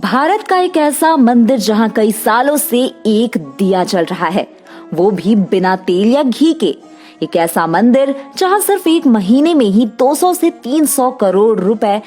भारत का एक ऐसा मंदिर जहां कई सालों से एक दिया जल रहा है, वो भी बिना तेल या घी के। एक ऐसा मंदिर जहां सिर्फ एक महीने में ही 200 से 300 करोड़ रुपए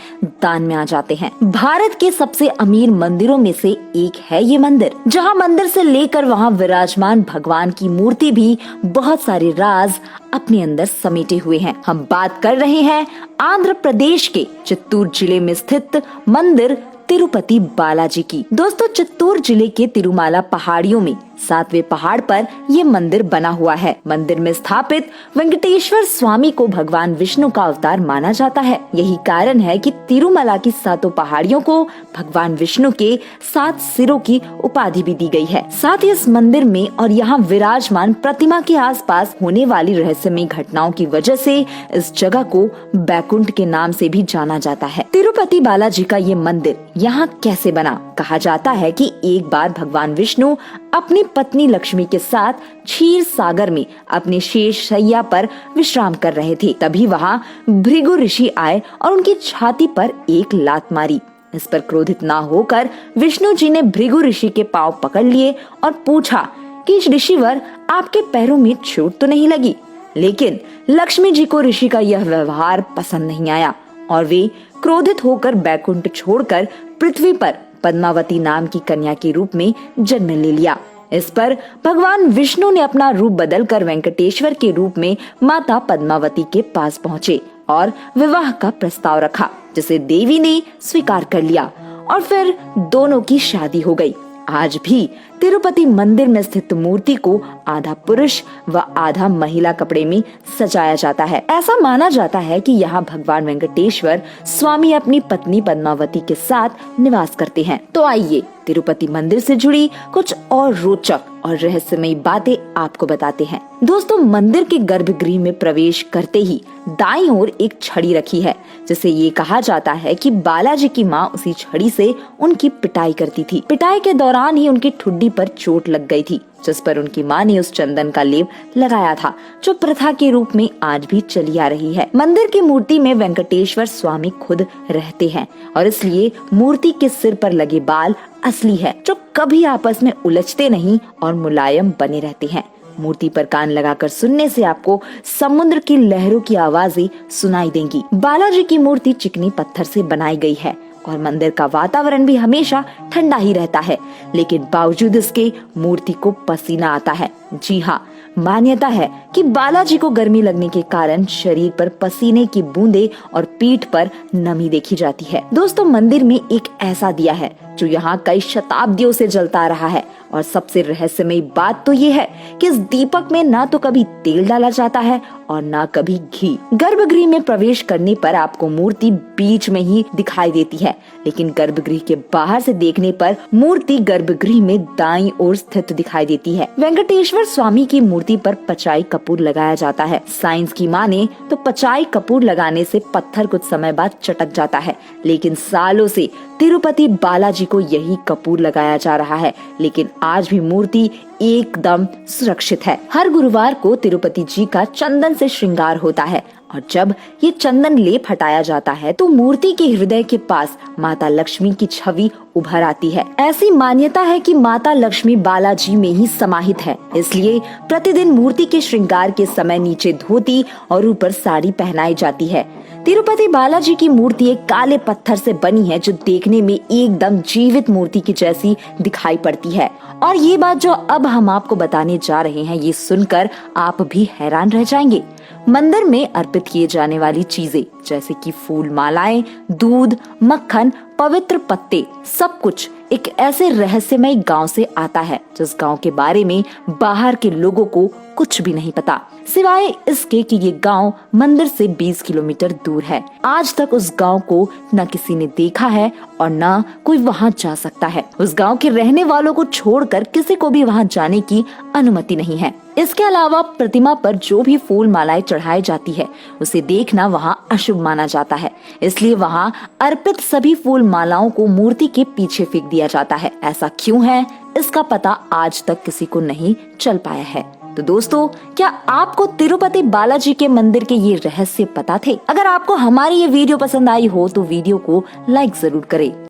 दान में आ जाते हैं। भारत के सबसे अमीर मंदिरों में से एक है ये मंदिर, जहां मंदिर से लेकर वहां विराजमान भगवान की मूर्ति भी बहुत सारे राज अपने अंदर समेटे हुए हैं। हम बात कर रहे हैं आंध्र प्रदेश के चित्तूर जिले में स्थित मंदिर तिरुपति बालाजी की। दोस्तों, चित्तूर जिले के तिरुमाला पहाड़ियों में 7वें पहाड़ पर ये मंदिर बना हुआ है। मंदिर में स्थापित वेंकटेश्वर स्वामी को भगवान विष्णु का अवतार माना जाता है। यही कारण है कि तिरुमला की 7 पहाड़ियों को भगवान विष्णु के 7 सिरों की उपाधि भी दी गई है। साथ ही इस मंदिर में और यहाँ विराजमान प्रतिमा के आसपास होने वाली रहस्यमय घटनाओं की वजह से इस जगह को बैकुंठ के नाम से भी जाना जाता है। तिरुपति बालाजी का ये मंदिर यहाँ कैसे बना? कहा जाता है कि एक बार भगवान विष्णु अपनी पत्नी लक्ष्मी के साथ क्षीर सागर में अपने शेष शैया पर विश्राम कर रहे थे। तभी वहाँ भृगु ऋषि आए और उनकी छाती पर एक लात मारी। इस पर क्रोधित ना होकर विष्णु जी ने भृगु ऋषि के पांव पकड़ लिए और पूछा कि ऋषिवर, आपके पैरों में चोट तो नहीं लगी? लेकिन लक्ष्मी जी को ऋषि का यह व्यवहार पसंद नहीं आया और वे क्रोधित होकर बैकुंठ छोड़कर पृथ्वी पर पद्मावती नाम की कन्या के रूप में जन्म ले लिया। इस पर भगवान विष्णु ने अपना रूप बदलकर वेंकटेश्वर के रूप में माता पद्मावती के पास पहुँचे और विवाह का प्रस्ताव रखा, जिसे देवी ने स्वीकार कर लिया और फिर दोनों की शादी हो गई। आज भी तिरुपति मंदिर में स्थित मूर्ति को आधा पुरुष व आधा महिला कपड़े में सजाया जाता है। ऐसा माना जाता है कि यहाँ भगवान वेंकटेश्वर स्वामी अपनी पत्नी पद्मावती के साथ निवास करते हैं। तो आइए तिरुपति मंदिर से जुड़ी कुछ और रोचक और रहस्यमयी बातें आपको बताते हैं। दोस्तों, मंदिर के गर्भगृह में प्रवेश करते ही दाईं ओर एक छड़ी रखी है, जिसे ये कहा जाता है कि बालाजी की माँ उसी छड़ी से उनकी पिटाई करती थी। पिटाई के दौरान ही उनकी ठुड्डी पर चोट लग गई थी, जिस पर उनकी माँ ने उस चंदन का लेप लगाया था, जो प्रथा के रूप में आज भी चली आ रही है। मंदिर की मूर्ति में वेंकटेश्वर स्वामी खुद रहते हैं और इसलिए मूर्ति के सिर पर लगे बाल असली है, जो कभी आपस में उलझते नहीं और मुलायम बने रहते हैं। मूर्ति पर कान लगाकर सुनने से आपको समुद्र की लहरों की आवाजें सुनाई देंगी। बालाजी की मूर्ति चिकनी पत्थर से बनाई गई है और मंदिर का वातावरण भी हमेशा ठंडा ही रहता है, लेकिन बावजूद इसके मूर्ति को पसीना आता है। जी हाँ, मान्यता है कि बालाजी को गर्मी लगने के कारण शरीर पर पसीने की बूंदें और पीठ पर नमी देखी जाती है। दोस्तों, मंदिर में एक ऐसा दिया है जो यहाँ कई शताब्दियों से जलता रहा है और सबसे रहस्यमयी बात तो ये है कि इस दीपक में ना तो कभी तेल डाला जाता है और ना कभी घी। गर्भगृह में प्रवेश करने पर आपको मूर्ति बीच में ही दिखाई देती है, लेकिन गर्भगृह के बाहर से देखने पर मूर्ति गर्भगृह में दाईं ओर स्थित दिखाई देती है। वेंकटेश्वर स्वामी की मूर्ति पर पचाई कपूर लगाया जाता है। साइंस की माने तो पचाई कपूर लगाने से पत्थर कुछ समय बाद चटक जाता है, लेकिन सालों से तिरुपति बालाजी को यही कपूर लगाया जा रहा है, लेकिन आज भी मूर्ति एकदम सुरक्षित है। हर गुरुवार को तिरुपति जी का चंदन से श्रृंगार होता है और जब ये चंदन लेप हटाया जाता है तो मूर्ति के हृदय के पास माता लक्ष्मी की छवि उभर आती है। ऐसी मान्यता है कि माता लक्ष्मी बालाजी में ही समाहित है, इसलिए प्रतिदिन मूर्ति के श्रृंगार के समय नीचे धोती और ऊपर साड़ी पहनाई जाती है। तिरुपति बालाजी की मूर्ति एक काले पत्थर से बनी है, जो देखने में एकदम जीवित मूर्ति की जैसी दिखाई पड़ती है। और ये बात जो अब हम आपको बताने जा रहे हैं, ये सुनकर आप भी हैरान रह जाएंगे। मंदिर में अर्पित किए जाने वाली चीजें जैसे कि फूल मालाएं, दूध, मक्खन, पवित्र पत्ते, सब कुछ एक ऐसे रहस्यमय गांव से आता है, जिस गांव के बारे में बाहर के लोगों को कुछ भी नहीं पता, सिवाय इसके कि ये गांव मंदिर से 20 किलोमीटर दूर है। आज तक उस गांव को न किसी ने देखा है और न कोई वहां जा सकता है। उस गांव के रहने वालों को छोड़कर किसी को भी वहां जाने की अनुमति नहीं है। इसके अलावा प्रतिमा पर जो भी फूल मालाएं चढ़ाई जाती है, उसे देखना वहां अशुभ माना जाता है, इसलिए वहां अर्पित सभी फूल मालाओं को मूर्ति के पीछे फेंक दिया जाता है। ऐसा क्यों है, इसका पता आज तक किसी को नहीं चल पाया है। तो दोस्तों, क्या आपको तिरुपति बालाजी के मंदिर के ये रहस्य पता थे? अगर आपको हमारी ये वीडियो पसंद आई हो तो वीडियो को लाइक जरूर करें।